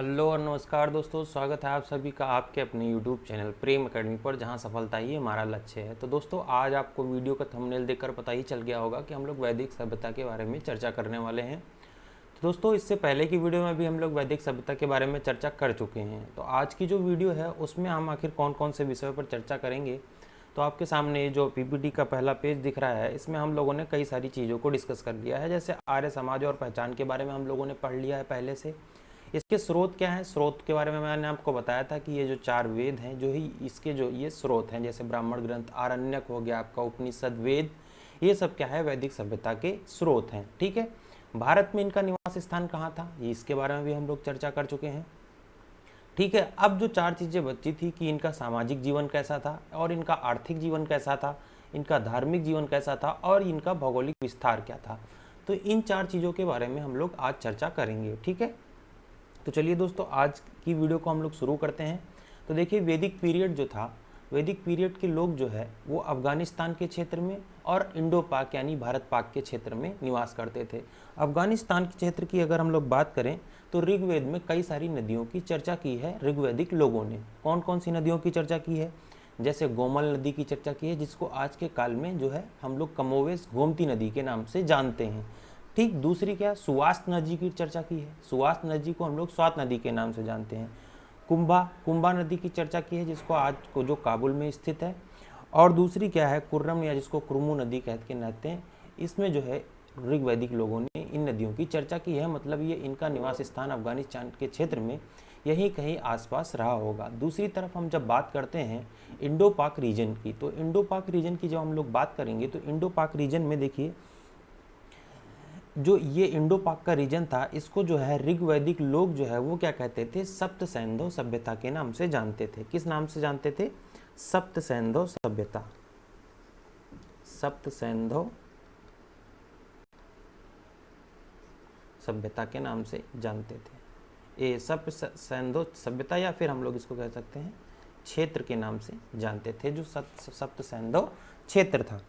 Hello और नमस्कार दोस्तों, स्वागत है आप सभी का आपके अपने YouTube चैनल प्रेम एकेडमी पर, जहां सफलता ही हमारा लक्ष्य है। तो दोस्तों, आज आपको वीडियो का थंबनेल देखकर पता ही चल गया होगा कि हम लोग वैदिक सभ्यता के बारे में चर्चा करने वाले हैं। तो दोस्तों, इससे पहले की वीडियो में भी हम लोग वैदिक सभ्यता के बारे में चर्चा कर चुके हैं। तो आज की जो वीडियो है उसमें हम आखिर कौन कौन से विषयों पर चर्चा करेंगे, तो आपके सामने जो पीपीटी का पहला पेज दिख रहा है, इसमें हम लोगों ने कई सारी चीज़ों को डिस्कस कर लिया है। जैसे आर्य समाज और पहचान के बारे में हम लोगों ने पढ़ लिया है पहले से। इसके स्रोत क्या है, स्रोत के बारे में मैंने आपको बताया था कि ये जो 4 वेद हैं, जो ही इसके जो ये स्रोत हैं, जैसे ब्राह्मण ग्रंथ, आरण्यक हो गया आपका, उपनिषद, वेद, ये सब क्या है, वैदिक सभ्यता के स्रोत हैं। ठीक है। भारत में इनका निवास स्थान कहाँ था, ये इसके बारे में भी हम लोग चर्चा कर चुके हैं। ठीक है। अब जो 4 चीज़ें बची थी कि इनका सामाजिक जीवन कैसा था, और इनका आर्थिक जीवन कैसा था, इनका धार्मिक जीवन कैसा था, और इनका भौगोलिक विस्तार क्या था। तो इन 4 चीज़ों के बारे में हम लोग आज चर्चा करेंगे। ठीक है। तो चलिए दोस्तों, आज की वीडियो को हम लोग शुरू करते हैं। तो देखिए, वैदिक पीरियड जो था, वैदिक पीरियड के लोग जो है वो अफगानिस्तान के क्षेत्र में और इंडो पाक यानी भारत पाक के क्षेत्र में निवास करते थे। अफगानिस्तान के क्षेत्र की अगर हम लोग बात करें तो ऋग्वेद में कई सारी नदियों की चर्चा की है ऋग्वैदिक लोगों ने। कौन कौन सी नदियों की चर्चा की है, जैसे गोमल नदी की चर्चा की है, जिसको आज के काल में जो है हम लोग कमोवेश गोमती नदी के नाम से जानते हैं। ठीक। दूसरी क्या, सुवास्त नदी की चर्चा की है। सुवास्त नदी को हम लोग स्वात नदी के नाम से जानते हैं। कुंभा नदी की चर्चा की है, जिसको आज को जो काबुल में स्थित है। और दूसरी क्या है, कुर्रम, या जिसको कुर्मू नदी कहते हैं। इसमें जो है ऋग्वैदिक लोगों ने इन नदियों की चर्चा की है, मतलब ये इनका निवास स्थान अफगानिस्तान के क्षेत्र में यहीं कहीं आसपास रहा होगा। दूसरी तरफ हम जब बात करते हैं इंडो पाक रीजन की, तो इंडो पाक रीजन की जब हम लोग बात करेंगे तो इंडो पाक रीजन में देखिए, जो ये इंडो पाक का रीजन था, इसको जो है ऋग्वैदिक लोग जो है वो क्या कहते थे, सप्त सैंधव सभ्यता के नाम से जानते थे। किस नाम से जानते थे, सप्त सैंधव सभ्यता, सप्त सैंधव सभ्यता के नाम से जानते थे। ये सप्त सैंधव सभ्यता, या फिर हम लोग इसको कह सकते हैं क्षेत्र के नाम से जानते थे, जो सप्त सैंधव क्षेत्र था।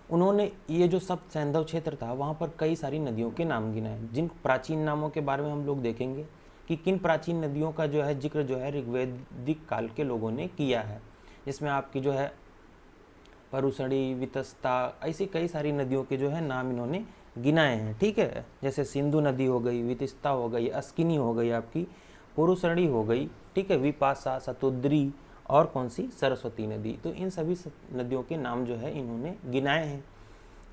उन्होंने ये जो सप्त सैंधव क्षेत्र था, वहाँ पर कई सारी नदियों के नाम गिनाए, जिन प्राचीन नामों के बारे में हम लोग देखेंगे कि किन प्राचीन नदियों का जो है जिक्र जो है ऋग्वैदिक काल के लोगों ने किया है। जिसमें आपकी जो है परुसड़ी, वितस्ता, ऐसी कई सारी नदियों के जो है नाम इन्होंने गिनाए हैं। ठीक है। जैसे सिंधु नदी हो गई, वितस्ता हो गई, अस्किनी हो गई, आपकी पुरुसड़ी हो गई, ठीक है, विपासा, सतुद्री, और कौन सी, सरस्वती नदी। तो इन सभी नदियों के नाम जो है इन्होंने गिनाए हैं।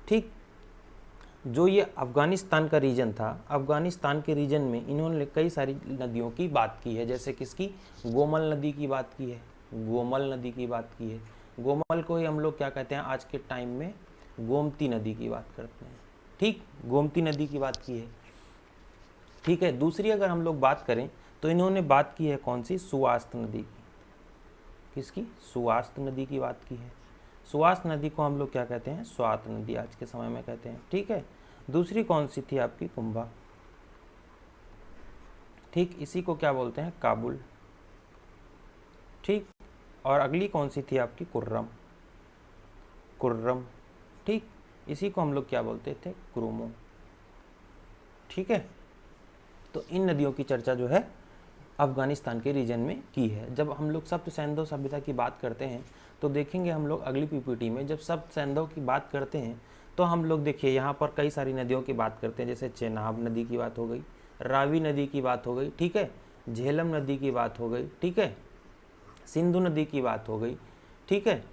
ठीक। जो ये अफगानिस्तान का रीजन था, अफगानिस्तान के रीजन में इन्होंने कई सारी नदियों की बात की है। जैसे किसकी, गोमल नदी की बात की है, गोमल नदी की बात की है। गोमल को ही हम लोग क्या कहते हैं आज के टाइम में, गोमती नदी की बात करते हैं। ठीक, गोमती नदी की बात की है। ठीक है। दूसरी अगर हम लोग बात करें तो इन्होंने बात की है कौन सी, सुवास्त नदी की। किसकी, सुवास्त नदी की बात की है। सुवास्त नदी को हम लोग क्या कहते हैं, स्वात नदी आज के समय में कहते हैं। ठीक है। दूसरी कौन सी थी आपकी, कुंभा। ठीक, इसी को क्या बोलते हैं, काबुल। ठीक। और अगली कौन सी थी आपकी, कुर्रम, कुर्रम। ठीक, इसी को हम लोग क्या बोलते थे, कुरुमो। ठीक है। तो इन नदियों की चर्चा जो है अफगानिस्तान के रीजन में की है। जब हम लोग सप्त सैंधव सभ्यता की बात करते हैं तो देखेंगे हम लोग अगली पीपीटी में, जब सप्त सैंधव की बात करते हैं तो हम लोग देखिए यहाँ पर कई सारी नदियों की बात करते हैं। जैसे चेनाब नदी की बात हो गई, रावी नदी की बात हो गई, ठीक है, झेलम नदी की बात हो गई, ठीक है, सिंधु नदी की बात हो गई। ठीक है।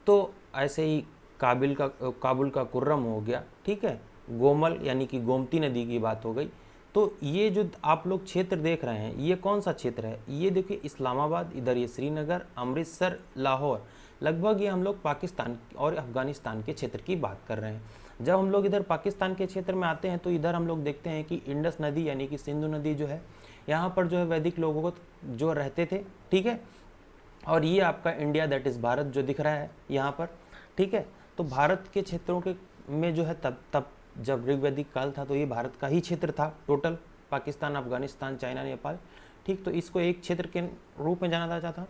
तो ऐसे ही काबुल का कुर्रम हो गया। ठीक है। गोमल यानी कि गोमती नदी की बात हो गई। तो ये जो आप लोग क्षेत्र देख रहे हैं, ये कौन सा क्षेत्र है, ये देखिए इस्लामाबाद, इधर ये श्रीनगर, अमृतसर, लाहौर, लगभग ये हम लोग पाकिस्तान और अफगानिस्तान के क्षेत्र की बात कर रहे हैं। जब हम लोग इधर पाकिस्तान के क्षेत्र में आते हैं तो इधर हम लोग देखते हैं कि इंडस नदी यानी कि सिंधु नदी जो है, यहाँ पर जो है वैदिक लोगों को जो रहते थे। ठीक है। और ये आपका इंडिया, दैट इज़ भारत, जो दिख रहा है यहाँ पर। ठीक है। तो भारत के क्षेत्रों के में जो है तब जब ऋग्वैदिक काल था तो ये भारत का ही क्षेत्र था टोटल, पाकिस्तान, अफगानिस्तान, चाइना, नेपाल। ठीक। तो इसको एक क्षेत्र के रूप में जाना जाता था।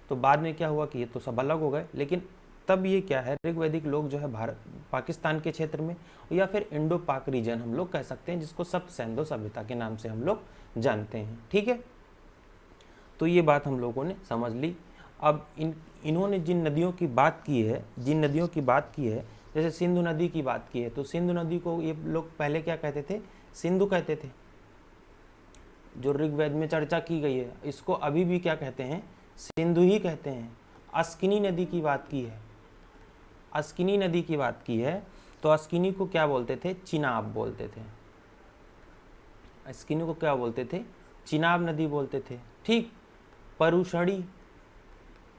तो बाद में क्या हुआ कि ये तो सब अलग हो गए, लेकिन तब ये क्या है, ऋग्वैदिक लोग जो है भारत पाकिस्तान के क्षेत्र में, या फिर इंडो पाक रीजन हम लोग कह सकते हैं, जिसको सप्त सिंधु सभ्यता के नाम से हम लोग जानते हैं। ठीक है, तो ये बात हम लोगों ने समझ ली। अब इन्होंने जिन नदियों की बात की है, जैसे सिंधु नदी की बात की है, तो सिंधु नदी को ये लोग पहले क्या कहते थे? सिंधु कहते थे। जो ऋग्वेद में चर्चा की गई है, इसको अभी भी क्या कहते हैं? सिंधु ही कहते हैं। अस्किनी नदी की बात की है, अस्किनी नदी की बात की है, तो अस्किनी को क्या बोलते थे? चिनाब बोलते थे। अस्किनी को क्या बोलते थे? चिनाब नदी बोलते थे। ठीक।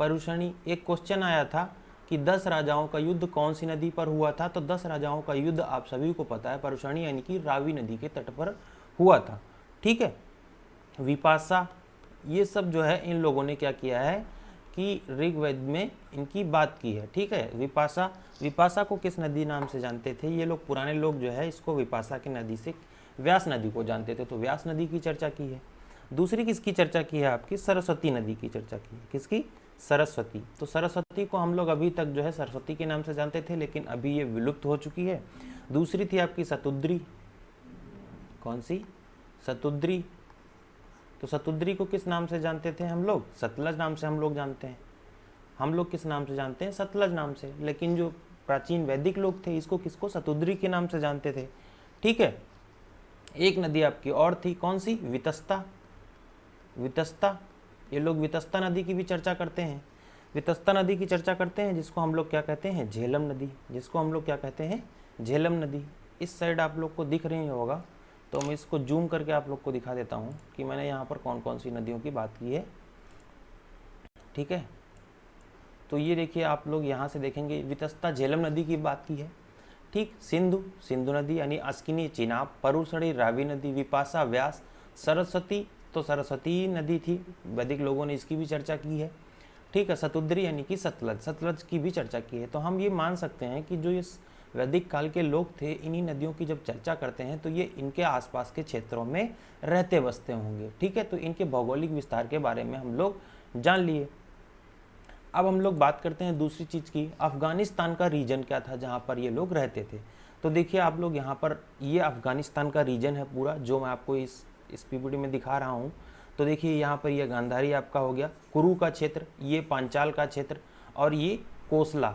परुषणी, एक क्वेश्चन आया था कि 10 राजाओं का युद्ध कौन सी नदी पर हुआ था? तो 10 राजाओं का युद्ध आप सभी को पता है, परुषणी यानी कि रावी नदी के तट पर हुआ था। ठीक है। विपाशा, ये सब जो है इन लोगों ने क्या किया है कि ऋग्वेद में इनकी बात की है। ठीक है। विपाशा को किस नदी नाम से जानते थे? ये लोग, पुराने लोग जो है इसको विपाशा की नदी से व्यास नदी को जानते थे, तो व्यास नदी की चर्चा की है। दूसरी किसकी चर्चा की है? आपकी सरस्वती नदी की चर्चा की है। किसकी? सरस्वती। तो सरस्वती को हम लोग अभी तक जो है सरस्वती के नाम से जानते थे, लेकिन अभी ये विलुप्त हो चुकी है। दूसरी थी आपकी सतुद्री। कौन सी? सतुद्री। तो सतुद्री को किस नाम से जानते थे हम लोग? सतलज नाम से हम लोग जानते हैं। हम लोग किस नाम से जानते हैं? सतलज नाम से। लेकिन जो प्राचीन वैदिक लोग थे, इसको किसको? सतुद्री के नाम से जानते थे। ठीक है। एक नदी आपकी और थी, कौन सी? वितस्ता। ये लोग वितस्ता नदी की भी चर्चा करते हैं। वितस्ता नदी की चर्चा करते हैं, जिसको हम लोग क्या कहते हैं? झेलम नदी। जिसको हम लोग क्या कहते हैं? झेलम नदी। इस साइड आप लोग को दिख रही होगा, तो मैं इसको जूम करके आप लोग को दिखा देता हूँ कि मैंने यहाँ पर कौन कौन सी नदियों की बात की है। ठीक है। तो ये देखिए, आप लोग यहाँ से देखेंगे वितस्ता झेलम नदी की बात की है। ठीक। सिंधु नदी यानी अस्किनी, चिनाब, परुषणी, रावी नदी, विपाशा, व्यास, सरस्वती, तो सरस्वती नदी थी, वैदिक लोगों ने इसकी भी चर्चा की है। ठीक है। सतुद्री यानी कि सतलज की भी चर्चा की है। तो हम ये मान सकते हैं कि जो इस वैदिक काल के लोग थे, इन्हीं नदियों की जब चर्चा करते हैं तो ये इनके आसपास के क्षेत्रों में रहते बसते होंगे। ठीक है। तो इनके भौगोलिक विस्तार के बारे में हम लोग जान लिए। अब हम लोग बात करते हैं दूसरी चीज़ की, अफगानिस्तान का रीजन क्या था जहाँ पर ये लोग रहते थे। तो देखिए आप लोग यहाँ पर, ये अफगानिस्तान का रीजन है पूरा, जो मैं आपको इस पीपीटी में दिखा रहा हूँ। तो देखिए यहाँ पर ये गांधारी आपका हो गया, कुरु का क्षेत्र, ये पांचाल का क्षेत्र, और ये कोसला,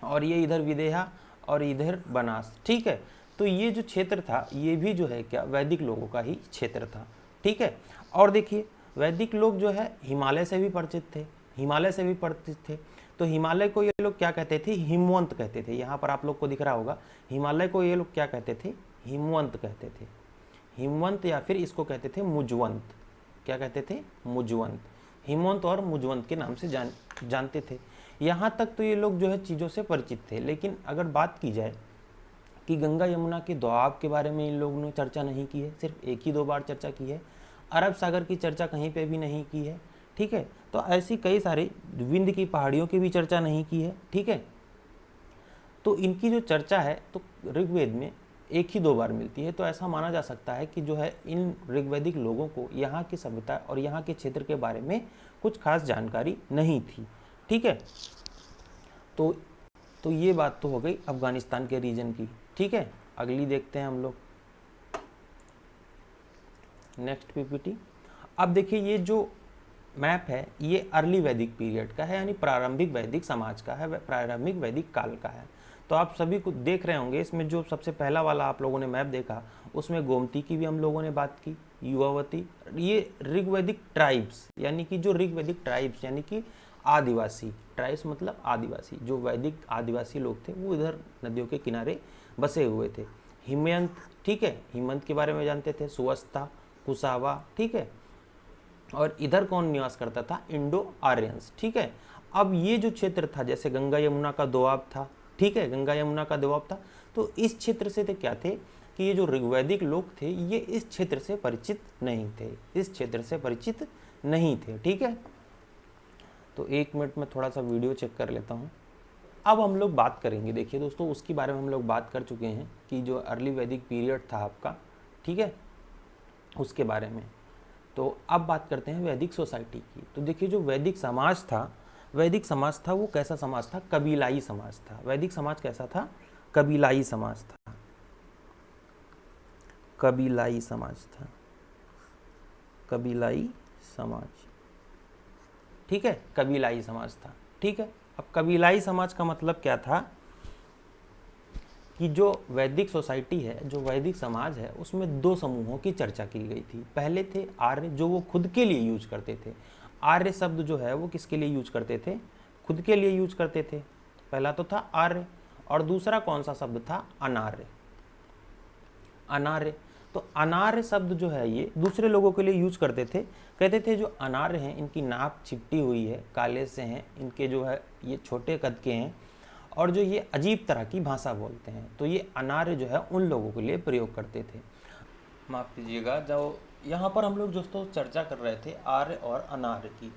और ये इधर विदेहा, और इधर बनास। ठीक है। तो ये जो क्षेत्र था, ये भी जो है क्या वैदिक लोगों का ही क्षेत्र था। ठीक है। और देखिए वैदिक लोग जो है हिमालय से भी परिचित थे। तो हिमालय को ये लोग क्या कहते थे? हिमवंत कहते थे। यहाँ पर आप लोग को दिख रहा होगा, हिमालय को ये लोग क्या कहते थे? हिमवंत कहते थे। हिमवंत, या फिर इसको कहते थे मुजवंत। क्या कहते थे? मुजवंत। हिमवंत और मुजवंत के नाम से जानते थे। यहाँ तक तो ये लोग जो है चीज़ों से परिचित थे। लेकिन अगर बात की जाए कि गंगा यमुना के दोआब के बारे में इन लोगों ने चर्चा नहीं की है, सिर्फ एक ही 2 बार चर्चा की है। अरब सागर की चर्चा कहीं पे भी नहीं की है। ठीक है। तो ऐसी कई सारी, विंध्य की पहाड़ियों की भी चर्चा नहीं की है। ठीक है। तो इनकी जो चर्चा है तो ऋग्वेद में एक ही 2 बार मिलती है। तो ऐसा माना जा सकता है कि जो है इन ऋग्वैदिक लोगों को यहाँ की सभ्यता और यहाँ के क्षेत्र के बारे में कुछ खास जानकारी नहीं थी। ठीक है। तो ये बात तो हो गई अफगानिस्तान के रीजन की। ठीक है। अगली देखते हैं हम लोग, नेक्स्ट पीपीटी। अब देखिए ये जो मैप है, ये अर्ली वैदिक पीरियड का है, यानी प्रारंभिक वैदिक समाज का है, प्रारंभिक वैदिक काल का है। तो आप सभी को देख रहे होंगे, इसमें जो सबसे पहला वाला आप लोगों ने मैप देखा, उसमें गोमती की भी हम लोगों ने बात की, युवावती। ये ऋग्वैदिक ट्राइब्स, यानी कि जो ऋग्वैदिक ट्राइब्स यानी कि आदिवासी, ट्राइब्स मतलब आदिवासी, जो वैदिक आदिवासी लोग थे वो इधर नदियों के किनारे बसे हुए थे। हिमयंत, ठीक है, हिमंत के बारे में जानते थे, सुवस्ता, कुसावा। ठीक है। और इधर कौन निवास करता था? Indo Aryans. ठीक है। अब ये जो क्षेत्र था, जैसे गंगा यमुना का दोआब था, ठीक है, गंगा यमुना का दोआब था, तो इस क्षेत्र से थे क्या थे कि ये जो ऋग्वैदिक लोग थे, ये इस क्षेत्र से परिचित नहीं थे। ठीक है। तो 1 मिनट में थोड़ा सा वीडियो चेक कर लेता हूँ। अब हम लोग बात करेंगे, देखिए दोस्तों, उसके बारे में हम लोग बात कर चुके हैं कि जो अर्ली वैदिक पीरियड था आपका, ठीक है, उसके बारे में। तो अब बात करते हैं वैदिक सोसाइटी की। तो देखिए जो वैदिक समाज था, वैदिक समाज था वो कैसा समाज था? कबीलाई समाज था। वैदिक समाज कैसा था? कबीलाई समाज था। कबीलाई समाज था। कबीलाई समाज, ठीक है, कबीलाई समाज था। ठीक है, अब कबीलाई समाज का मतलब क्या था कि जो वैदिक सोसाइटी है, जो वैदिक समाज है, उसमें दो समूहों की चर्चा की गई थी। पहले थे आर्य, जो वो खुद के लिए यूज करते थे। आर्य शब्द जो है वो किसके लिए यूज करते थे? खुद के लिए यूज करते थे। पहला तो था आर्य, और दूसरा कौन सा शब्द था? अनार्य। अनार्य, तो अनार्य शब्द जो है ये दूसरे लोगों के लिए यूज करते थे। कहते थे जो अनार्य हैं इनकी नाक चिपटी हुई है, काले से हैं, इनके जो है ये छोटे कद के हैं, और जो ये अजीब तरह की भाषा बोलते हैं, तो ये अनार्य जो है उन लोगों के लिए प्रयोग करते थे। माफ़ कीजिएगा, जो यहाँ पर हम लोग दोस्तों चर्चा कर रहे थे आर्य और अनार्य की।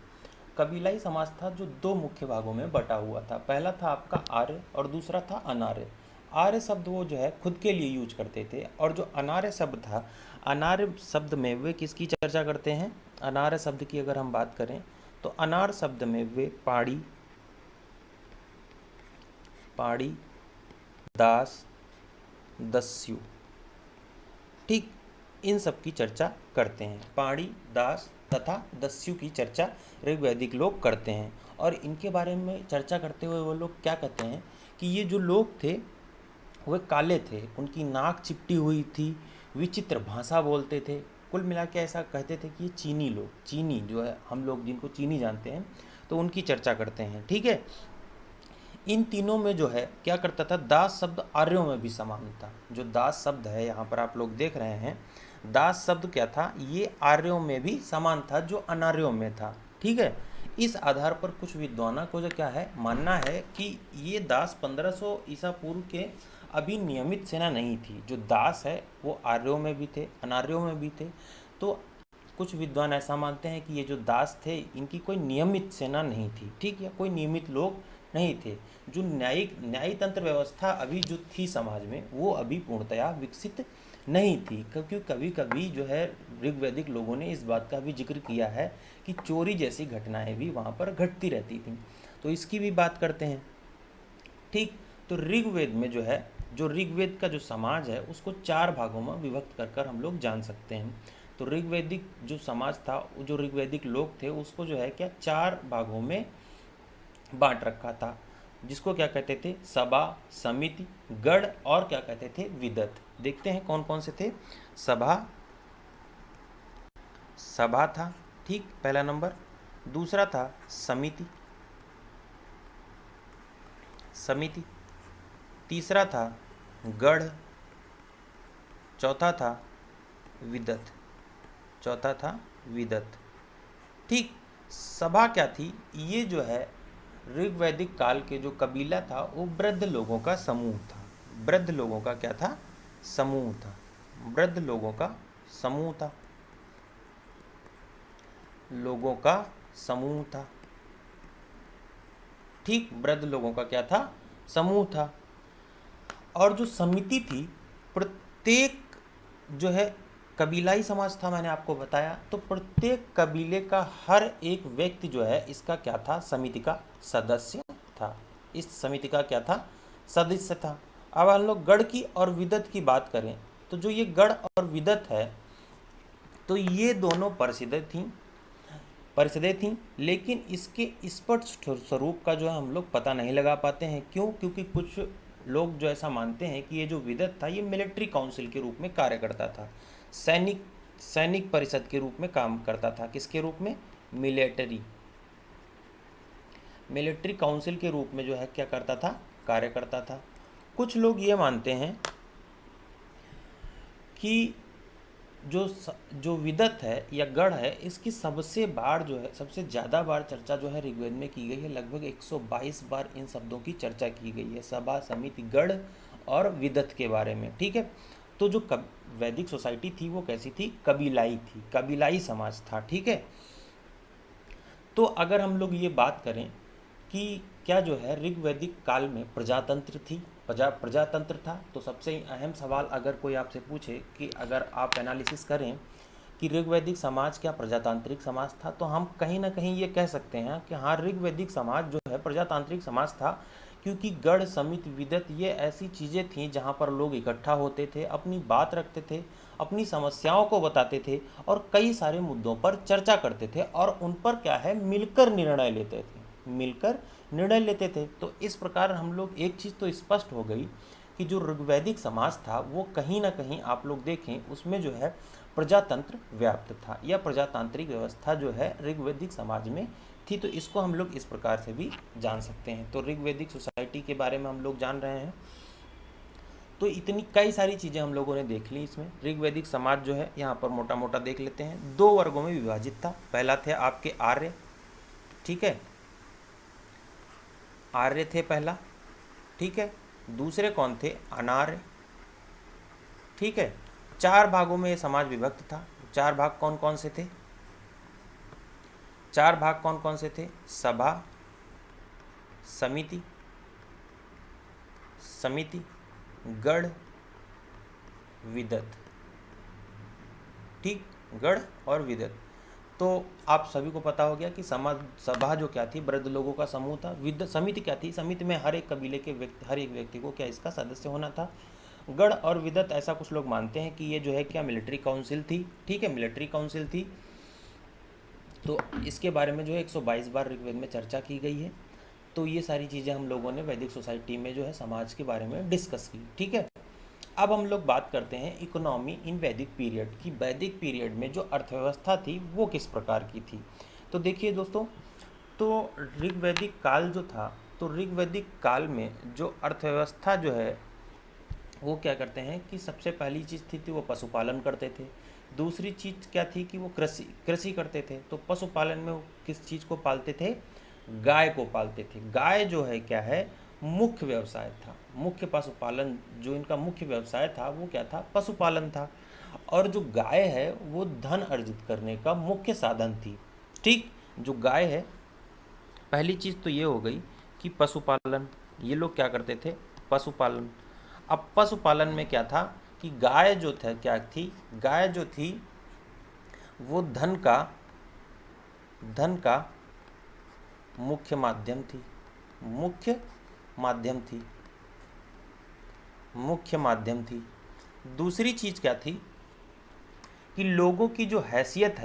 कबीलाई समाज था जो दो मुख्य भागों में बटा हुआ था। पहला था आपका आर्य और दूसरा था अनार्य। आर्य शब्द वो जो है खुद के लिए यूज करते थे, और जो अनार्य शब्द था, अनार्य शब्द में वे किसकी चर्चा करते हैं? अनार्य शब्द की अगर हम बात करें तो अनार्य शब्द में वे पाड़ी, पाड़ी, दास, दस्यु, ठीक, इन सब की चर्चा करते हैं। पाड़ी, दास तथा दस्यु की चर्चा ऋग्वैदिक लोग करते हैं। और इनके बारे में चर्चा करते हुए वो लोग क्या कहते हैं कि ये जो लोग थे वे काले थे, उनकी नाक चिपटी हुई थी, विचित्र भाषा बोलते थे। कुल मिला के ऐसा कहते थे कि ये चीनी लोग, चीनी जो है हम लोग जिनको चीनी जानते हैं, तो उनकी चर्चा करते हैं। ठीक है, इन तीनों में जो है क्या करता था? दास शब्द आर्यों में भी समान था। जो दास शब्द है यहाँ पर आप लोग देख रहे हैं, दास शब्द क्या था? ये आर्यों में भी समान था जो अनार्यों में था। ठीक है, इस आधार पर कुछ विद्वानों को जो क्या है मानना है कि ये दास 1500 ईसा पूर्व के अभी नियमित सेना नहीं थी। जो दास है वो आर्यों में भी थे, अनार्यों में भी थे। तो कुछ विद्वान ऐसा मानते हैं कि ये जो दास थे इनकी कोई नियमित सेना नहीं थी, ठीक, या कोई नियमित लोग नहीं थे। जो न्यायिक तंत्र व्यवस्था अभी जो थी समाज में, वो अभी पूर्णतया विकसित नहीं थी। क्योंकि कभी कभी जो है ऋग्वैदिक लोगों ने इस बात का भी जिक्र किया है कि चोरी जैसी घटनाएं भी वहाँ पर घटती रहती थी, तो इसकी भी बात करते हैं। ठीक, तो ऋग्वेद में जो है, जो ऋग्वेद का जो समाज है उसको 4 भागों में विभक्त कर कर हम लोग जान सकते हैं। तो ऋग्वैदिक जो समाज था, जो ऋग्वैदिक लोग थे, उसको जो है क्या 4 भागों में बांट रखा था, जिसको क्या कहते थे? सभा, समिति, गढ़, और क्या कहते थे? विदत। देखते हैं कौन कौन से थे। सभा, सभा था, ठीक, पहला नंबर। दूसरा था समिति, समिति। तीसरा था गढ़। चौथा था विदत, चौथा था विदत। ठीक, सभा क्या थी? ये जो है ऋग्वैदिक काल के जो कबीला था वो वृद्ध लोगों का समूह था। वृद्ध लोगों का क्या था? समूह था। वृद्ध लोगों का समूह था, लोगों का समूह था। ठीक, वृद्ध लोगों का क्या था? समूह था। और जो समिति थी, प्रत्येक जो है कबीलाई समाज था, मैंने आपको बताया, तो प्रत्येक कबीले का हर एक व्यक्ति जो है इसका क्या था? समिति का सदस्य था। इस समिति का क्या था? सदस्य था। अब हम लोग गढ़ की और विदत की बात करें तो जो ये गढ़ और विदत है, तो ये दोनों परिषदें थीं, लेकिन इसके स्पष्ट स्वरूप का जो है हम लोग पता नहीं लगा पाते हैं। क्यों? क्योंकि कुछ लोग जो ऐसा मानते हैं कि ये जो विदत था ये मिलिट्री काउंसिल के रूप में कार्य करता था, सैनिक परिषद के रूप में काम करता था। किसके रूप में? मिलिट्री काउंसिल के रूप में जो है क्या करता था? कार्य करता था। कुछ लोग ये मानते हैं कि जो विदत है या गढ़ है, इसकी सबसे ज़्यादा बार चर्चा जो है ऋग्वेद में की गई है। लगभग 122 बार इन शब्दों की चर्चा की गई है, सभा, समिति, गढ़ और विदत के बारे में। ठीक है, तो जो वैदिक सोसाइटी थी वो कैसी थी? कबीलाई थी, कबीलाई समाज था। ठीक है, तो अगर हम लोग ये बात करें कि क्या जो है ऋग्वैदिक काल में प्रजातंत्र थी, प्रजातंत्र था, तो सबसे अहम सवाल अगर कोई आपसे पूछे कि अगर आप एनालिसिस करें कि ऋग्वैदिक समाज क्या प्रजातांत्रिक समाज था, तो हम कहीं ना कहीं ये कह सकते हैं कि हाँ, ऋग्वैदिक समाज जो है प्रजातांत्रिक समाज था, क्योंकि गढ़, समिति, विदत ये ऐसी चीज़ें थीं जहाँ पर लोग इकट्ठा होते थे, अपनी बात रखते थे, अपनी समस्याओं को बताते थे और कई सारे मुद्दों पर चर्चा करते थे और उन पर क्या है, मिलकर निर्णय लेते थे, मिलकर निर्णय लेते थे। तो इस प्रकार हम लोग एक चीज़ तो स्पष्ट हो गई कि जो ऋग्वैदिक समाज था वो कहीं ना कहीं आप लोग देखें उसमें जो है प्रजातंत्र व्याप्त था या प्रजातांत्रिक व्यवस्था जो है ऋग्वैदिक समाज में थी। तो इसको हम लोग इस प्रकार से भी जान सकते हैं। तो ऋग्वैदिक सोसाइटी के बारे में हम लोग जान रहे हैं। तो इतनी कई सारी चीज़ें हम लोगों ने देख ली इसमें। ऋग्वैदिक समाज जो है यहाँ पर मोटा मोटा देख लेते हैं, 2 वर्गों में विभाजित था। पहला थे आपके आर्य, ठीक है, आर्य थे पहला, ठीक है। दूसरे कौन थे, अनार्य, ठीक है। 4 भागों में ये समाज विभक्त था। 4 भाग कौन कौन से थे, 4 भाग कौन कौन से थे, सभा, समिति, समिति, गढ़, विदत, ठीक, गढ़ और विदत। तो आप सभी को पता हो गया कि सभा जो क्या थी, वृद्ध लोगों का समूह था। विदत, समिति क्या थी, समिति में हर एक कबीले के व्यक्ति, हर एक व्यक्ति को क्या इसका सदस्य होना था। गढ़ और विदत ऐसा कुछ लोग मानते हैं कि ये जो है क्या मिलिट्री काउंसिल थी, ठीक है, मिलिट्री काउंसिल थी। तो इसके बारे में जो है 122 बार ऋग्वेद में चर्चा की गई है। तो ये सारी चीज़ें हम लोगों ने वैदिक सोसाइटी में जो है समाज के बारे में डिस्कस की, ठीक है। अब हम लोग बात करते हैं इकोनॉमी इन वैदिक पीरियड की। वैदिक पीरियड में जो अर्थव्यवस्था थी वो किस प्रकार की थी। तो देखिए दोस्तों, तो ऋग्वैदिक काल जो था, तो ऋग्वैदिक काल में जो अर्थव्यवस्था जो है वो क्या करते हैं कि सबसे पहली चीज़ थी वो पशुपालन करते थे। दूसरी चीज़ क्या थी कि वो कृषि करते थे। तो पशुपालन में वो किस चीज़ को पालते थे, गाय को पालते थे। गाय जो है क्या है, मुख्य व्यवसाय था। मुख्य पशुपालन जो इनका मुख्य व्यवसाय था वो क्या था, पशुपालन था। और जो गाय है वो धन अर्जित करने का मुख्य साधन थी, ठीक। जो गाय है, पहली चीज़ तो ये हो गई कि पशुपालन, ये लोग क्या करते थे, पशुपालन। अब पशुपालन में क्या था कि गाय जो था क्या थी, गाय जो थी वो धन का मुख्य माध्यम थी, मुख्य माध्यम थी। दूसरी चीज़ क्या थी कि लोगों की जो हैसियत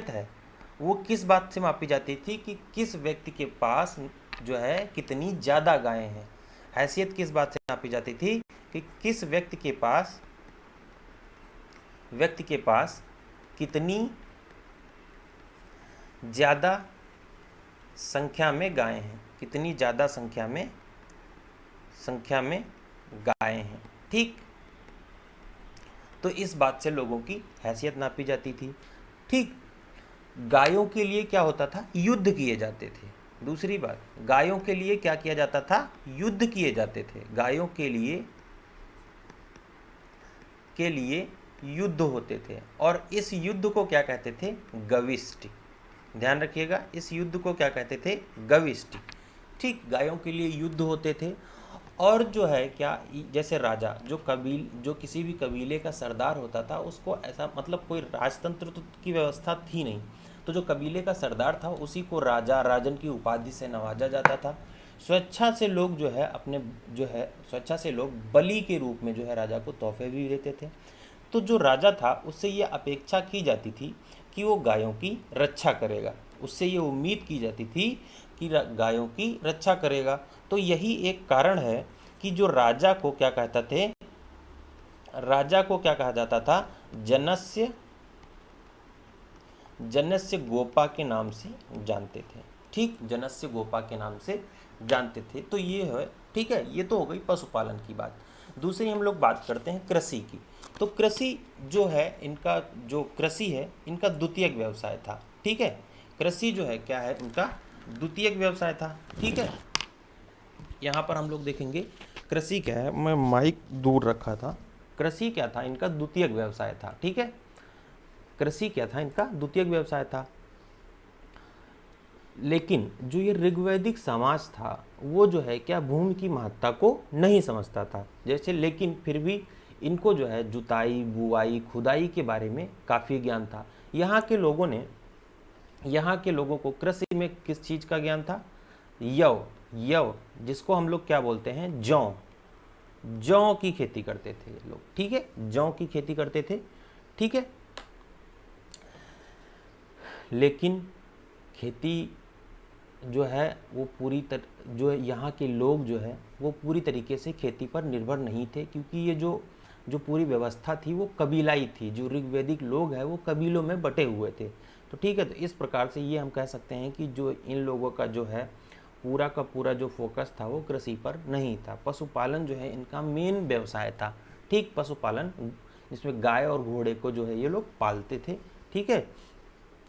है वो किस बात से मापी जाती थी कि किस व्यक्ति के पास जो है कितनी ज़्यादा गायें हैं। हैसियत किस बात से नापी जाती थी कि किस व्यक्ति के पास कितनी ज़्यादा संख्या में गायें हैं, कितनी ज़्यादा संख्या में गायें हैं, ठीक। तो इस बात से लोगों की हैसियत नापी जाती थी, ठीक। गायों के लिए क्या होता था, युद्ध किए जाते थे। दूसरी बात, गायों के लिए क्या किया जाता था, युद्ध किए जाते थे। गायों के लिए युद्ध होते थे और इस युद्ध को क्या कहते थे, गविष्टि। ध्यान रखिएगा, इस युद्ध को क्या कहते थे, गविष्टि, ठीक। गायों के लिए युद्ध होते थे। और जो है क्या, जैसे राजा जो किसी भी कबीले का सरदार होता था, उसको ऐसा मतलब कोई राजतंत्र की व्यवस्था थी नहीं, तो जो कबीले का सरदार था उसी को राजा, राजन की उपाधि से नवाजा जाता था। स्वेच्छा से लोग स्वेच्छा से लोग बलि के रूप में जो है राजा को तोहफे भी देते थे। तो जो राजा था उससे ये अपेक्षा की जाती थी कि वो गायों की रक्षा करेगा, उससे ये उम्मीद की जाती थी कि गायों की रक्षा करेगा। तो यही एक कारण है कि जो राजा को क्या कहा जाता था, जनस्य गोपा के नाम से जानते थे, ठीक। जनस्य गोपा के नाम से जानते थे। तो ये है, ठीक है। ये तो हो गई पशुपालन की बात। दूसरी हम लोग बात करते हैं कृषि की। तो कृषि जो है, इनका जो कृषि है इनका द्वितीयक व्यवसाय था, ठीक है। कृषि जो है क्या है, इनका द्वितीयक व्यवसाय था, ठीक है। यहाँ पर हम लोग देखेंगे कृषि क्या है, मैं माइक दूर रखा था। कृषि क्या था, इनका द्वितीयक व्यवसाय था, ठीक है। कृषि क्या था, इनका द्वितीयक व्यवसाय था। लेकिन जो ये ऋग्वैदिक समाज था वो जो है क्या भूमि की महत्ता को नहीं समझता था। जैसे लेकिन फिर भी इनको जो है जुताई, बुआई, खुदाई के बारे में काफ़ी ज्ञान था। यहाँ के लोगों को कृषि में किस चीज़ का ज्ञान था? यव, जिसको हम लोग क्या बोलते हैं? जौ की खेती करते थे ये लोग, ठीक है, जौ की खेती करते थे, ठीक है। लेकिन खेती जो है वो जो यहाँ के लोग जो है वो पूरी तरीके से खेती पर निर्भर नहीं थे, क्योंकि ये जो पूरी व्यवस्था थी वो कबीलाई थी। जो ऋग्वैदिक लोग हैं वो कबीलों में बटे हुए थे। तो ठीक है, तो इस प्रकार से ये हम कह सकते हैं कि जो इन लोगों का जो है पूरा का पूरा जो फोकस था वो कृषि पर नहीं था। पशुपालन जो है इनका मेन व्यवसाय था, ठीक, पशुपालन, जिसमें गाय और घोड़े को जो है ये लोग पालते थे, ठीक है।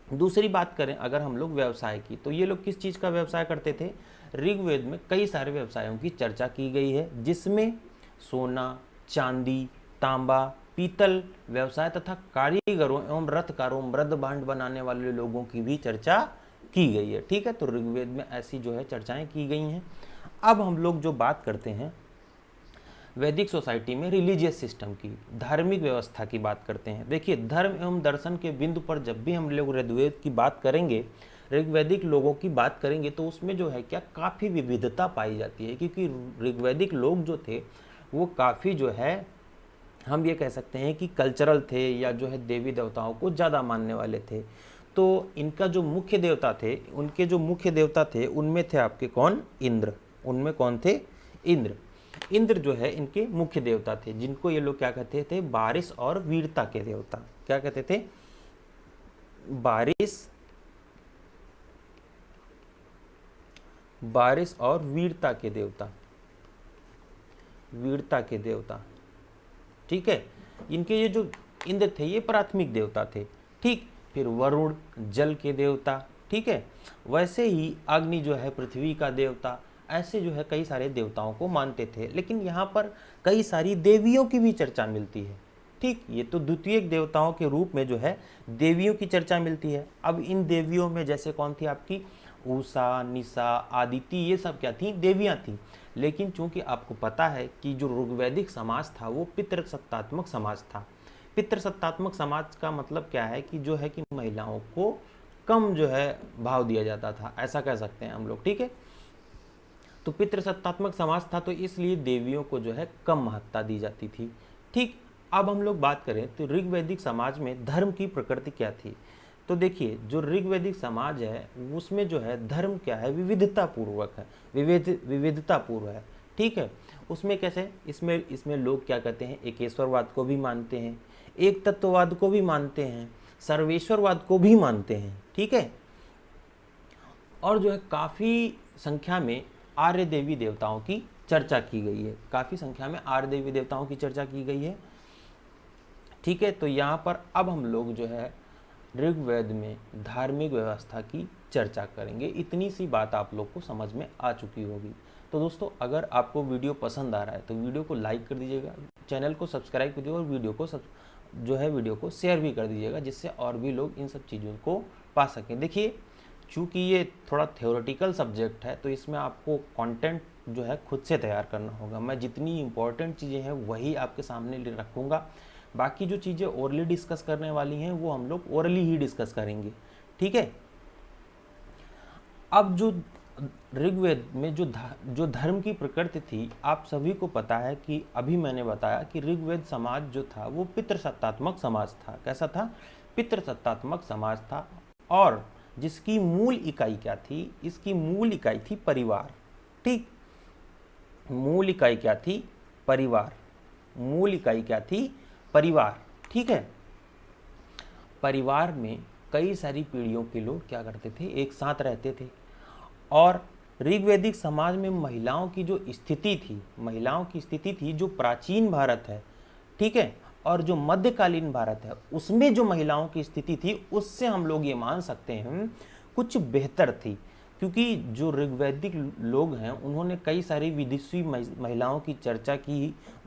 दूसरी बात करें अगर हम लोग व्यवसाय की, तो ये लोग किस चीज़ का व्यवसाय करते थे? ऋग्वेद में कई सारे व्यवसायों की चर्चा की गई है, जिसमें सोना, चांदी, तांबा, पीतल व्यवसाय तथा कारीगरों एवं रथकारों, मृद भांड बनाने वाले लोगों की भी चर्चा की गई है, ठीक है। तो ऋग्वेद में ऐसी जो है चर्चाएं की गई हैं। अब हम लोग जो बात करते हैं वैदिक सोसाइटी में रिलीजियस सिस्टम की, धार्मिक व्यवस्था की बात करते हैं। देखिए, धर्म एवं दर्शन के बिंदु पर जब भी हम लोग ऋग्वेद की बात करेंगे, ऋग्वैदिक लोगों की बात करेंगे, तो उसमें जो है क्या काफ़ी विविधता पाई जाती है, क्योंकि ऋग्वैदिक लोग जो थे वो काफ़ी जो है हम ये कह सकते हैं कि कल्चरल थे, या जो है देवी देवताओं को ज़्यादा मानने वाले थे। तो इनका जो मुख्य देवता थे, उनके जो मुख्य देवता थे उनमें थे आपके कौन? इंद्र। उनमें कौन थे? इंद्र जो है इनके मुख्य देवता थे, जिनको ये लोग क्या कहते थे? बारिश और वीरता के देवता। क्या कहते थे? बारिश और वीरता के देवता, ठीक है। इनके ये जो इंद्र थे ये प्राथमिक देवता थे, ठीक। फिर वरुण जल के देवता, ठीक है। वैसे ही अग्नि जो है पृथ्वी का देवता। ऐसे जो है कई सारे देवताओं को मानते थे। लेकिन यहाँ पर कई सारी देवियों की भी चर्चा मिलती है, ठीक। ये तो द्वितीय देवताओं के रूप में जो है देवियों की चर्चा मिलती है। अब इन देवियों में जैसे कौन थी आपकी? उषा, निशा, आदिति, ये सब क्या थी? देवियाँ थी। लेकिन चूंकि आपको पता है कि जो ऋग्वैदिक समाज था वो पितृसत्तात्मक समाज था। पितृसत्तात्मक समाज का मतलब क्या है? कि जो है कि महिलाओं को कम जो है भाव दिया जाता था, ऐसा कह सकते हैं हम लोग, ठीक है। तो पितृसत्तात्मक समाज था, तो इसलिए देवियों को जो है कम महत्ता दी जाती थी, ठीक। अब हम लोग बात करें तो ऋग्वैदिक समाज में धर्म की प्रकृति क्या थी? तो देखिए, जो ऋग्वैदिक समाज है उसमें जो है धर्म क्या है? विविधतापूर्वक है, विविधतापूर्व है, ठीक है। उसमें कैसे? इसमें लोग क्या कहते हैं? एकेश्वरवाद को भी मानते हैं, एक तत्ववाद को भी मानते हैं, सर्वेश्वरवाद को भी मानते हैं, ठीक है। और जो है काफ़ी संख्या में आर्य देवी देवताओं की चर्चा की गई है, काफ़ी संख्या में आर्य देवी देवताओं की चर्चा की गई है, ठीक है। तो यहाँ पर अब हम लोग जो है ऋग्वेद में धार्मिक व्यवस्था की चर्चा करेंगे। इतनी सी बात आप लोग को समझ में आ चुकी होगी। तो दोस्तों, अगर आपको वीडियो पसंद आ रहा है तो वीडियो को लाइक कर दीजिएगा, चैनल को सब्सक्राइब कर दीजिएगा, और वीडियो को शेयर भी कर दीजिएगा, जिससे और भी लोग इन सब चीज़ों को पा सकें। देखिए, चूँकि ये थोड़ा थ्योरेटिकल सब्जेक्ट है, तो इसमें आपको कंटेंट जो है खुद से तैयार करना होगा। मैं जितनी इम्पोर्टेंट चीज़ें हैं वही आपके सामने रखूँगा, बाकी जो चीज़ें ओरली डिस्कस करने वाली हैं वो हम लोग ओरली ही डिस्कस करेंगे, ठीक है। अब जो ऋग्वेद में जो धर्म की प्रकृति थी, आप सभी को पता है कि अभी मैंने बताया कि ऋग्वेद समाज जो था वो पितृसत्तात्मक समाज था। कैसा था? पितृसत्तात्मक समाज था। और जिसकी मूल इकाई क्या थी? इसकी मूल इकाई थी परिवार, ठीक। मूल इकाई क्या थी? परिवार। मूल इकाई क्या थी? परिवार, ठीक है। परिवार में कई सारी पीढ़ियों के लोग क्या करते थे? एक साथ रहते थे। और ऋग्वैदिक समाज में महिलाओं की जो स्थिति थी, जो प्राचीन भारत है, ठीक है, और जो मध्यकालीन भारत है, उसमें जो महिलाओं की स्थिति थी उससे हम लोग ये मान सकते हैं कुछ बेहतर थी। क्योंकि जो ऋग्वैदिक लोग हैं उन्होंने कई सारी विदेशी महिलाओं की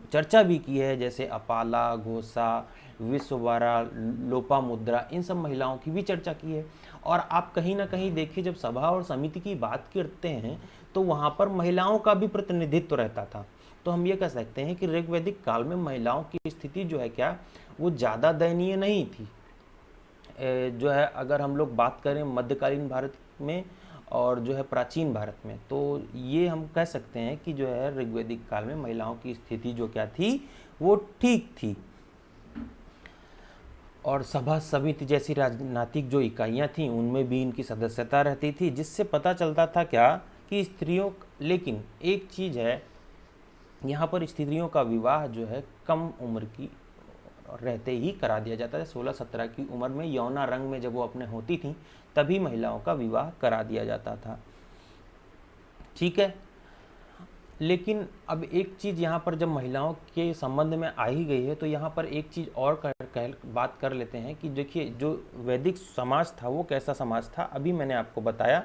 चर्चा भी की है, जैसे अपाला, घोषा, विश्ववारा, लोपामुद्रा, इन सब महिलाओं की भी चर्चा की है। और आप कहीं ना कहीं देखिए, जब सभा और समिति की बात करते हैं तो वहाँ पर महिलाओं का भी प्रतिनिधित्व रहता था। तो हम ये कह सकते हैं कि ऋग्वैदिक काल में महिलाओं की स्थिति जो है क्या, वो ज़्यादा दयनीय नहीं थी। जो है अगर हम लोग बात करें मध्यकालीन भारत में और जो है प्राचीन भारत में, तो ये हम कह सकते हैं कि जो है ऋग्वैदिक काल में महिलाओं की स्थिति जो क्या थी, वो ठीक थी। और सभा समिति जैसी राजनीतिक जो इकाइयाँ थीं उनमें भी इनकी सदस्यता रहती थी, जिससे पता चलता था क्या कि स्त्रियों, लेकिन एक चीज़ है, यहाँ पर स्त्रियों का विवाह जो है कम उम्र की रहते ही करा दिया जाता है। 16-17 की उम्र में यौना रंग में जब वो अपने होती थी तभी महिलाओं का विवाह करा दिया जाता था। ठीक है, लेकिन अब एक चीज़ यहाँ पर जब महिलाओं के संबंध में आ ही गई है तो यहाँ पर एक चीज़ और बात कर लेते हैं कि देखिए जो वैदिक समाज था वो कैसा समाज था। अभी मैंने आपको बताया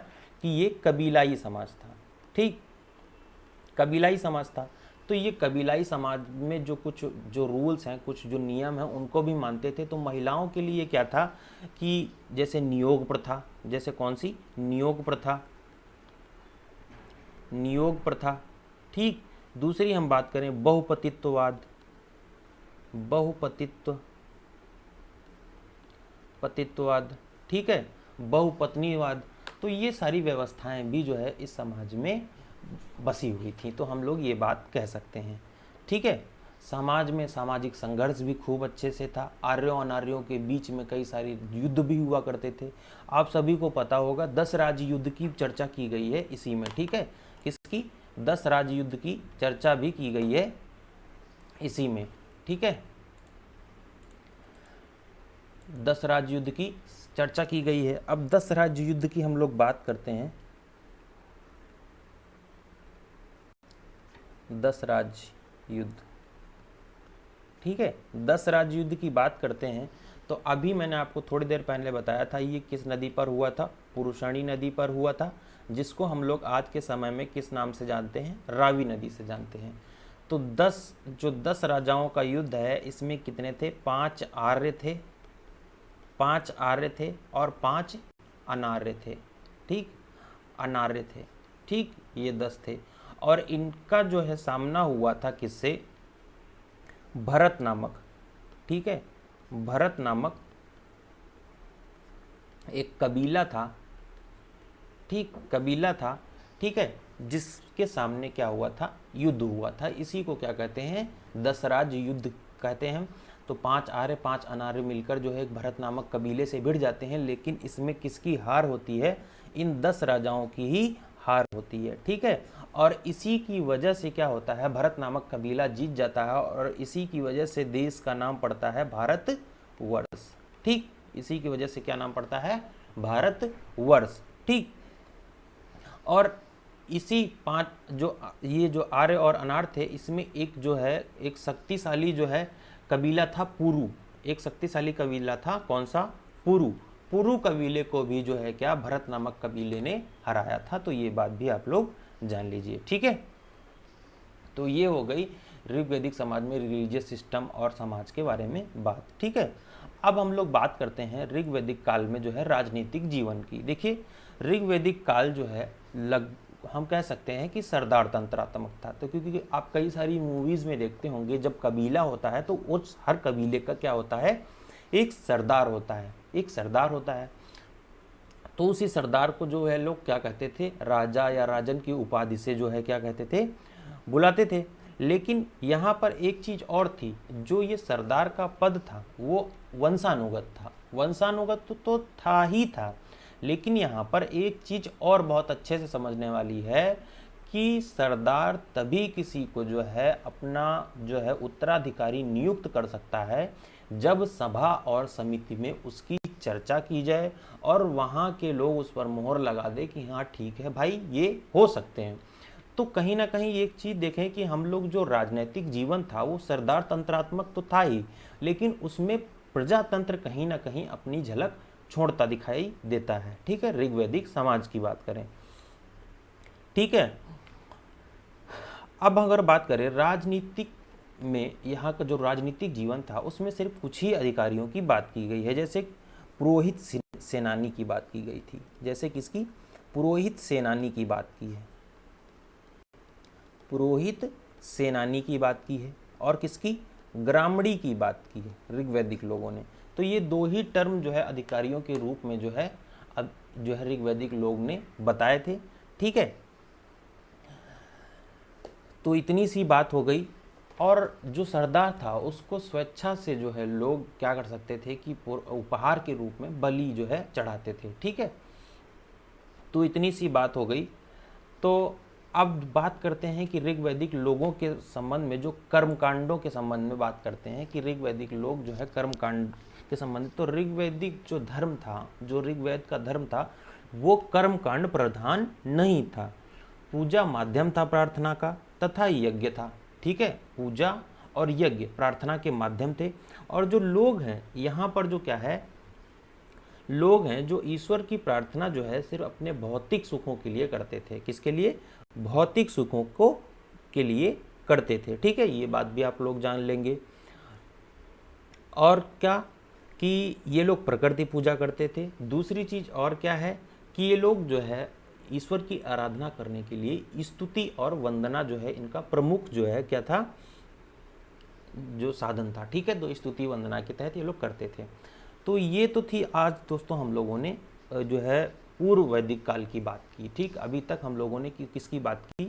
कि ये कबीलाई समाज था। ठीक, कबीलाई समाज था। तो ये कबीलाई समाज में जो कुछ जो रूल्स हैं, कुछ जो नियम हैं, उनको भी मानते थे। तो महिलाओं के लिए क्या था कि जैसे नियोग प्रथा, जैसे कौन सी, नियोग प्रथा, नियोग प्रथा। ठीक, दूसरी हम बात करें बहुपतित्ववाद, पतित्ववाद, ठीक है, बहुपत्नीवाद। तो ये सारी व्यवस्थाएं भी जो है इस समाज में बसी हुई थी, तो हम लोग ये बात कह सकते हैं। ठीक है, समाज में सामाजिक संघर्ष भी खूब अच्छे से था। आर्यों अनार्यों के बीच में कई सारे युद्ध भी हुआ करते थे। आप सभी को पता होगा 10 राज्य युद्ध की चर्चा की गई है इसी में। ठीक है, किसकी, 10 राज्य युद्ध की चर्चा भी की गई है इसी में। ठीक है, 10 राज्य युद्ध की चर्चा की गई है। अब 10 राज्य युद्ध की हम लोग बात करते हैं। 10 राज्य युद्ध, ठीक है, 10 राज्य युद्ध की बात करते हैं। तो अभी मैंने आपको थोड़ी देर पहले बताया था ये किस नदी पर हुआ था, पुरुषणी नदी पर हुआ था, जिसको हम लोग आज के समय में किस नाम से जानते हैं, रावी नदी से जानते हैं। तो 10 राजाओं का युद्ध है, इसमें कितने थे, 5 आर्य थे, 5 आर्य थे और 5 अनार्य थे। ठीक, अनार्य थे। ठीक, ये 10 थे। और इनका जो है सामना हुआ था किससे, भरत नामक, ठीक है, भरत नामक एक कबीला था। ठीक, कबीला था, ठीक है, जिसके सामने क्या हुआ था, युद्ध हुआ था। इसी को क्या कहते हैं, 10 राज्य युद्ध कहते हैं। तो 5 आर्य 5 अनार्य मिलकर जो है एक भरत नामक कबीले से भिड़ जाते हैं, लेकिन इसमें किसकी हार होती है, इन 10 राजाओं की ही हार होती है। ठीक है, और इसी की वजह से क्या होता है, भरत नामक कबीला जीत जाता है और इसी की वजह से देश का नाम पड़ता है भारतवर्ष। ठीक, इसी की वजह से क्या नाम पड़ता है, भारतवर्ष। ठीक, और इसी 5 जो ये जो आर्य और अनार्य थे, इसमें एक जो है एक शक्तिशाली जो है कबीला था पुरु। एक शक्तिशाली कबीला था, कौन सा, पुरु। पुरु कबीले को भी जो है क्या, भरत नामक कबीले ने हराया था। तो ये बात भी आप लोग जान लीजिए। ठीक है, तो ये हो गई ऋग्वैदिक समाज में रिलीजियस सिस्टम और समाज के बारे में बात। ठीक है, अब हम लोग बात करते हैं ऋग्वैदिक काल में जो है राजनीतिक जीवन की। देखिए ऋग्वैदिक काल जो है हम कह सकते हैं कि सरदार तंत्रात्मक था। तो क्योंकि आप कई सारी मूवीज में देखते होंगे जब कबीला होता है तो उस हर कबीले का क्या होता है, एक सरदार होता है, एक सरदार होता है। तो उसी सरदार को जो है लोग क्या कहते थे, राजा या राजन की उपाधि से जो है क्या कहते थे, बुलाते थे। लेकिन यहाँ पर एक चीज और थी, जो ये सरदार का पद था वो वंशानुगत था। वंशानुगत तो था ही था, लेकिन यहाँ पर एक चीज और बहुत अच्छे से समझने वाली है कि सरदार तभी किसी को जो है अपना जो है उत्तराधिकारी नियुक्त कर सकता है जब सभा और समिति में उसकी चर्चा की जाए और वहाँ के लोग उस पर मोहर लगा दे कि हाँ ठीक है भाई ये हो सकते हैं। तो कहीं ना कहीं एक चीज़ देखें कि हम लोग जो राजनीतिक जीवन था वो सरदार तंत्रात्मक तो था ही, लेकिन उसमें प्रजातंत्र कहीं ना कहीं अपनी झलक छोड़ता दिखाई देता है। ठीक है, ऋग्वैदिक समाज की बात करें। ठीक है, अब अगर बात करें राजनीतिक में, यहाँ का जो राजनीतिक जीवन था उसमें सिर्फ कुछ ही अधिकारियों की बात की गई है। जैसे पुरोहित सेनानी की बात की गई थी। जैसे किसकी, पुरोहित सेनानी की बात की है, पुरोहित सेनानी की बात की है और किसकी, ग्रामणी की बात की है ऋग्वैदिक लोगों ने। तो ये दो ही टर्म जो है अधिकारियों के रूप में जो है ऋग्वैदिक लोग ने बताए थे। ठीक है, तो इतनी सी बात हो गई। और जो सरदार था उसको स्वेच्छा से जो है लोग क्या कर सकते थे कि उपहार के रूप में बलि जो है चढ़ाते थे। ठीक है, तो इतनी सी बात हो गई। तो अब बात करते हैं कि ऋग्वैदिक लोगों के संबंध में, जो कर्मकांडों के संबंध में बात करते हैं कि ऋग्वैदिक लोग जो है कर्मकांड के संबंधित। तो ऋग्वैदिक जो धर्म था, जो ऋग्वेद का धर्म था, वो कर्मकांड प्रधान नहीं था। पूजा माध्यम था प्रार्थना का तथा यज्ञ था। ठीक है, पूजा और यज्ञ प्रार्थना के माध्यम थे। और जो लोग हैं यहाँ पर जो क्या है, लोग हैं जो ईश्वर की प्रार्थना जो है सिर्फ अपने भौतिक सुखों के लिए करते थे। किसके लिए, भौतिक सुखों को के लिए करते थे। ठीक है, ये बात भी आप लोग जान लेंगे। और क्या कि ये लोग प्रकृति पूजा करते थे। दूसरी चीज और क्या है कि ये लोग जो है ईश्वर की आराधना करने के लिए स्तुति और वंदना जो है इनका प्रमुख जो है क्या था, जो साधन था। ठीक है, तो स्तुति वंदना के तहत ये लोग करते थे। तो ये तो थी आज दोस्तों हम लोगों ने जो है पूर्व वैदिक काल की बात की। ठीक, अभी तक हम लोगों ने किसकी बात की,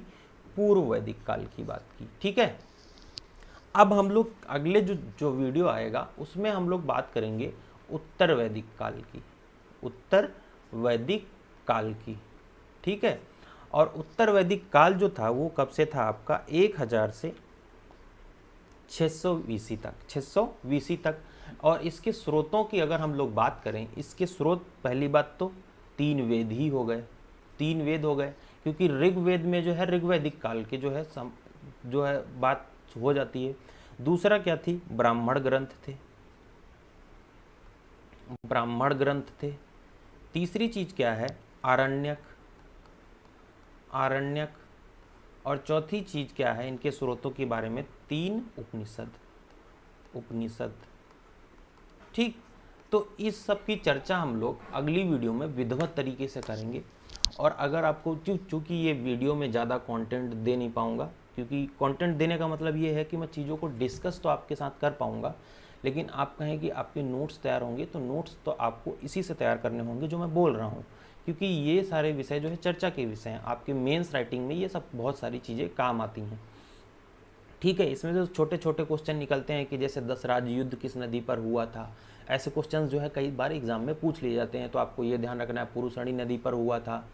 पूर्व वैदिक काल की बात की। ठीक है, अब हम लोग अगले जो वीडियो आएगा उसमें हम लोग बात करेंगे उत्तर वैदिक काल की, उत्तर वैदिक काल की। ठीक है, और उत्तर वैदिक काल जो था वो कब से था आपका, 1000 से 600 BC तक, 600 BC तक। और इसके स्रोतों की अगर हम लोग बात करें, इसके स्रोत पहली बात तो 3 वेद ही हो गए, 3 वेद हो गए, क्योंकि ऋग्वेद में जो है ऋग्वैदिक काल के जो है बात हो जाती है। दूसरा क्या थी, ब्राह्मण ग्रंथ थे, ब्राह्मण ग्रंथ थे। तीसरी चीज क्या है, आरण्यक, आरण्यक। और चौथी चीज क्या है इनके स्रोतों के बारे में, 3 उपनिषद, उपनिषद। ठीक, तो इस सब की चर्चा हम लोग अगली वीडियो में विधिवत तरीके से करेंगे। और अगर आपको, चूँकि ये वीडियो में ज़्यादा कंटेंट दे नहीं पाऊँगा, क्योंकि कंटेंट देने का मतलब ये है कि मैं चीज़ों को डिस्कस तो आपके साथ कर पाऊँगा, लेकिन आप कहें कि आपके नोट्स तैयार होंगे, तो नोट्स तो आपको इसी से तैयार करने होंगे जो मैं बोल रहा हूँ, क्योंकि ये सारे विषय जो है चर्चा के विषय हैं। आपके मेंस राइटिंग में ये सब बहुत सारी चीज़ें काम आती हैं। ठीक है, इसमें जो छोटे छोटे क्वेश्चन निकलते हैं कि जैसे 10 राज्य युद्ध किस नदी पर हुआ था, ऐसे क्वेश्चन जो है कई बार एग्जाम में पूछ लिए जाते हैं। तो आपको ये ध्यान रखना है पुरुषणी नदी पर हुआ था।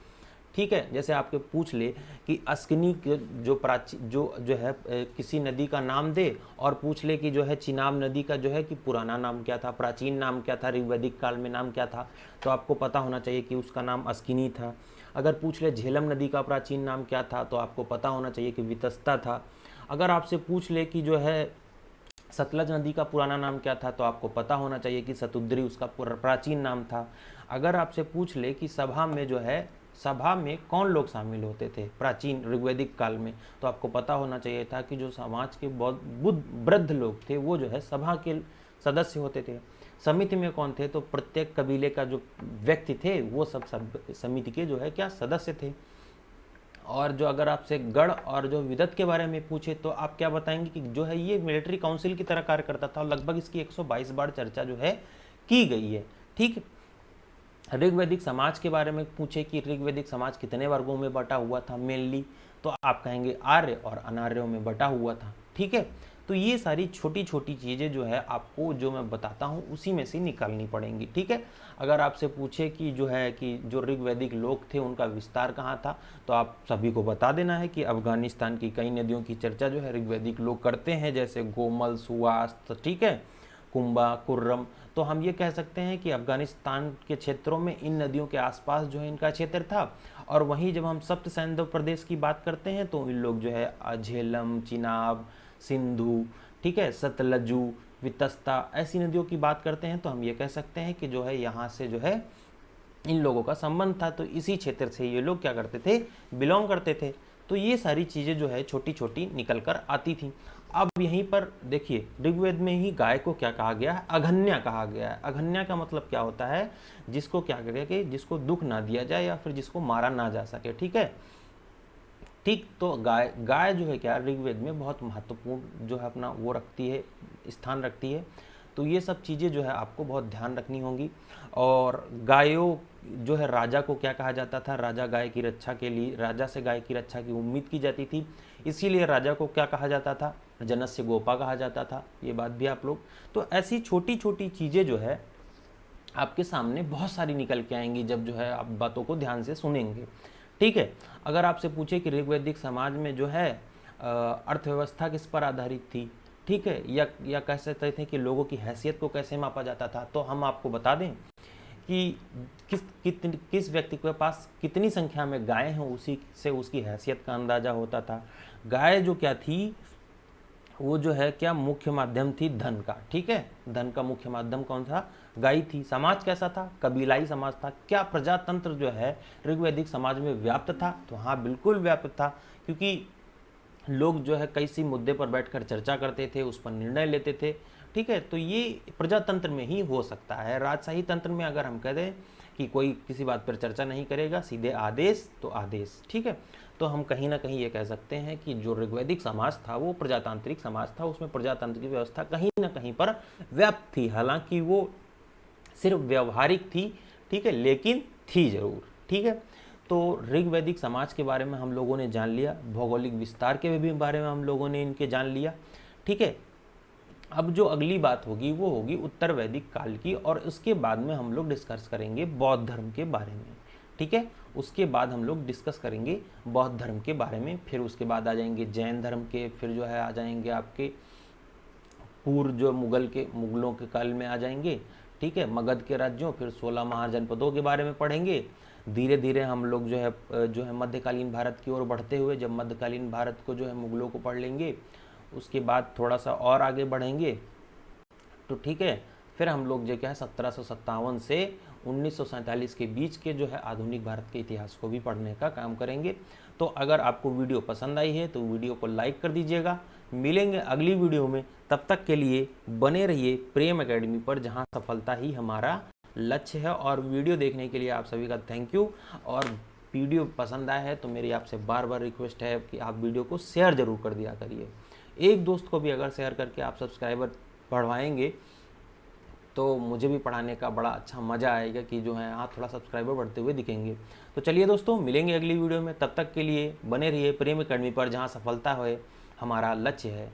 ठीक है, जैसे आपके पूछ ले कि अस्किनी जो है किसी नदी का नाम दे, और पूछ ले कि जो है चिनाब नदी का जो है कि पुराना नाम क्या था, प्राचीन नाम क्या था, ऋग्वैदिक काल में नाम क्या था, तो आपको पता होना चाहिए कि उसका नाम अस्किनी था। अगर पूछ ले झेलम नदी का प्राचीन नाम क्या था, तो आपको पता होना चाहिए कि वितस्ता था। अगर आपसे पूछ ले कि जो है सतलज नदी का पुराना नाम क्या था, तो आपको पता होना चाहिए कि सतुद्री उसका प्राचीन नाम था। अगर आपसे पूछ ले कि सभा में जो है, सभा में कौन लोग शामिल होते थे प्राचीन ऋग्वैदिक काल में, तो आपको पता होना चाहिए था कि जो समाज के बहुत वृद्ध लोग थे वो जो है सभा के सदस्य होते थे। समिति में कौन थे, तो प्रत्येक कबीले का जो व्यक्ति थे वो सब समिति के जो है क्या सदस्य थे। और जो अगर आपसे गढ़ और जो विदत के बारे में पूछे, तो आप क्या बताएंगे कि जो है ये मिलिट्री काउंसिल की तरह कार्य करता था, और लगभग इसकी 122 बार चर्चा जो है की गई है। ठीक, ऋग्वैदिक समाज के बारे में पूछे कि ऋग्वैदिक समाज कितने वर्गों में बटा हुआ था मेनली, तो आप कहेंगे आर्य और अनार्यों में बटा हुआ था। ठीक है, तो ये सारी छोटी छोटी चीज़ें जो है आपको जो मैं बताता हूँ उसी में से निकालनी पड़ेंगी। ठीक है, अगर आपसे पूछे कि जो है कि जो ऋग्वैदिक लोग थे उनका विस्तार कहाँ था, तो आप सभी को बता देना है कि अफगानिस्तान की कई नदियों की चर्चा जो है ऋग्वैदिक लोग करते हैं, जैसे गोमल, सुवास्त, ठीक है, कुंबा, कुर्रम। तो हम ये कह सकते हैं कि अफगानिस्तान के क्षेत्रों में इन नदियों के आसपास जो है इनका क्षेत्र था। और वहीं जब हम सप्त सैंधव प्रदेश की बात करते हैं, तो इन लोग जो है झेलम, चिनाब, सिंधु, ठीक है, सतलजु, वितस्ता, ऐसी नदियों की बात करते हैं, तो हम ये कह सकते हैं कि जो है यहाँ से जो है इन लोगों का संबंध था। तो इसी क्षेत्र से ये लोग क्या करते थे, बिलोंग करते थे। तो ये सारी चीज़ें जो है छोटी छोटी निकल कर आती थी। अब यहीं पर देखिए ऋग्वेद में ही गाय को क्या कहा गया है, अघन्या कहा गया है। अघन्या का मतलब क्या होता है, जिसको क्या करें कि जिसको दुख ना दिया जाए या फिर जिसको मारा ना जा सके। ठीक है, ठीक। तो गाय गाय जो है क्या ऋग्वेद में बहुत महत्वपूर्ण जो है अपना वो रखती है, स्थान रखती है। तो ये सब चीज़ें जो है आपको बहुत ध्यान रखनी होंगी। और गायों जो है राजा को क्या कहा जाता था, राजा गाय की रक्षा के लिए, राजा से गाय की रक्षा की उम्मीद की जाती थी, इसीलिए राजा को क्या कहा जाता था, जनस्य गोपा कहा जाता था। ये बात भी आप लोग, तो ऐसी छोटी छोटी चीज़ें जो है आपके सामने बहुत सारी निकल के आएंगी जब जो है आप बातों को ध्यान से सुनेंगे। ठीक है। अगर आपसे पूछे कि ऋग्वैदिक समाज में जो है अर्थव्यवस्था किस पर आधारित थी, ठीक है, या कह सकते थे कि लोगों की हैसियत को कैसे मापा जाता था, तो हम आपको बता दें कि किस व्यक्ति के पास कितनी संख्या में गाय हैं उसी से उसकी हैसियत का अंदाजा होता था। गाय जो क्या थी, वो जो है क्या मुख्य माध्यम थी धन का। ठीक है, धन का मुख्य माध्यम कौन था, गाय थी। समाज कैसा था, कबीलाई समाज था। क्या प्रजातंत्र जो है ऋग्वैदिक समाज में व्याप्त था, तो हाँ बिल्कुल व्याप्त था, क्योंकि लोग जो है कई सी मुद्दे पर बैठकर चर्चा करते थे, उस पर निर्णय लेते थे। ठीक है, तो ये प्रजातंत्र में ही हो सकता है। राजशाही तंत्र में अगर हम कह दें कि कोई किसी बात पर चर्चा नहीं करेगा, सीधे आदेश तो आदेश। ठीक है, तो हम कहीं ना कहीं ये कह सकते हैं कि जो ऋग्वैदिक समाज था वो प्रजातांत्रिक समाज था, उसमें प्रजातंत्र की व्यवस्था कहीं ना कहीं पर व्याप्त थी, हालांकि वो सिर्फ व्यवहारिक थी। ठीक है, लेकिन थी जरूर। ठीक है, तो ऋग्वैदिक समाज के बारे में हम लोगों ने जान लिया, भौगोलिक विस्तार के भी बारे में हम लोगों ने इनके जान लिया। ठीक है, अब जो अगली बात होगी वो होगी उत्तर वैदिक काल की, और उसके बाद में हम लोग डिस्कस करेंगे बौद्ध धर्म के बारे में। ठीक है, उसके बाद हम लोग डिस्कस करेंगे बौद्ध धर्म के बारे में, फिर उसके बाद आ जाएंगे जैन धर्म के, फिर जो है आ जाएंगे आपके पूर्व जो मुगलों के काल में आ जाएंगे। ठीक है, मगध के राज्यों, फिर 16 महाजनपदों के बारे में पढ़ेंगे। धीरे धीरे हम लोग जो है मध्यकालीन भारत की ओर बढ़ते हुए जब मध्यकालीन भारत को जो है मुगलों को पढ़ लेंगे, उसके बाद थोड़ा सा और आगे बढ़ेंगे। तो ठीक है, फिर हम लोग जो क्या है 1757 से 1947 के बीच के जो है आधुनिक भारत के इतिहास को भी पढ़ने का काम करेंगे। तो अगर आपको वीडियो पसंद आई है तो वीडियो को लाइक कर दीजिएगा। मिलेंगे अगली वीडियो में, तब तक के लिए बने रहिए प्रेम एकेडमी पर, जहां सफलता ही हमारा लक्ष्य है। और वीडियो देखने के लिए आप सभी का थैंक यू। और वीडियो पसंद आया है तो मेरी आपसे बार बार रिक्वेस्ट है कि आप वीडियो को शेयर जरूर कर दिया करिए। एक दोस्त को भी अगर शेयर करके आप सब्सक्राइबर बढ़वाएंगे तो मुझे भी पढ़ाने का बड़ा अच्छा मज़ा आएगा कि जो है आप थोड़ा सब्सक्राइबर बढ़ते हुए दिखेंगे। तो चलिए दोस्तों, मिलेंगे अगली वीडियो में, तब तक के लिए बने रहिए प्रेम एकेडमी पर, जहां सफलता होए हमारा लक्ष्य है।